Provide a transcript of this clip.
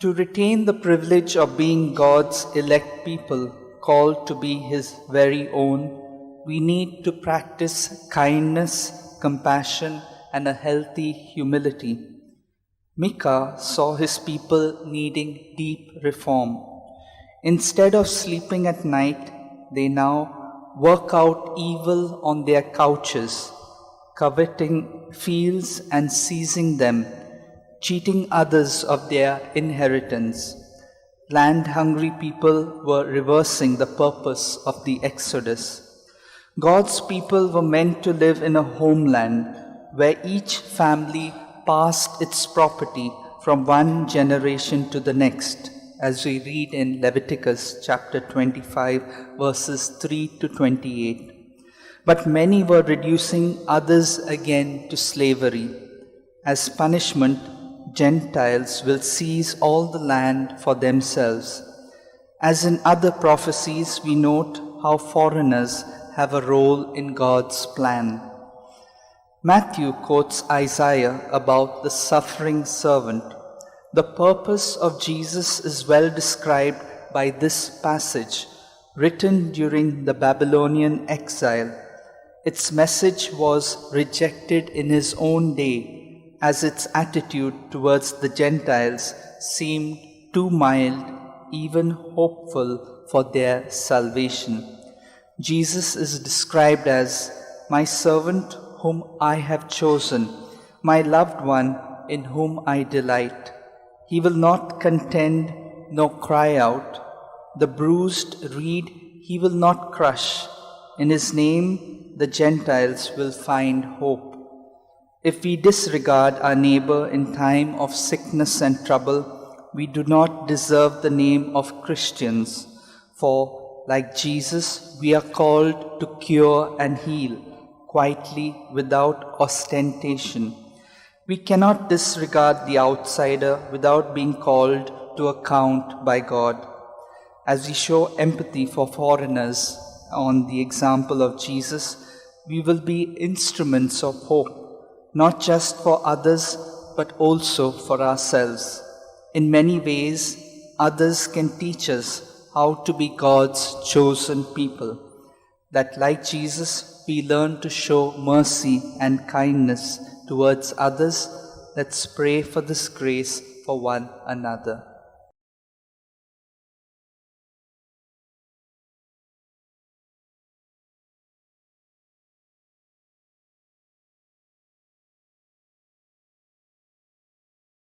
To retain the privilege of being God's elect people, called to be His very own, we need to practice kindness, compassion, and a healthy humility. Micah saw his people needing deep reform. Instead of sleeping at night, they now work out evil on their couches, coveting fields and seizing them, cheating others of their inheritance. Land-hungry people were reversing the purpose of the Exodus. God's people were meant to live in a homeland where each family passed its property from one generation to the next, as we read in Leviticus chapter 25, verses 3 to 28. But many were reducing others again to slavery. As punishment, Gentiles will seize all the land for themselves. As in other prophecies, we note how foreigners have a role in God's plan. Matthew quotes Isaiah about the suffering servant. The purpose of Jesus is well described by this passage, written during the Babylonian exile. Its message was rejected in his own day, as its attitude towards the Gentiles seemed too mild, even hopeful for their salvation. Jesus is described as my servant whom I have chosen, my loved one in whom I delight. He will not contend nor cry out. The bruised reed he will not crush. In his name the Gentiles will find hope. If we disregard our neighbor in time of sickness and trouble, we do not deserve the name of Christians, for like Jesus, we are called to cure and heal, quietly, without ostentation. We cannot disregard the outsider without being called to account by God. As we show empathy for foreigners on the example of Jesus, we will be instruments of hope, not just for others, but also for ourselves. In many ways, others can teach us how to be God's chosen people, that like Jesus, we learn to show mercy and kindness towards others. Let's pray for this grace for one another.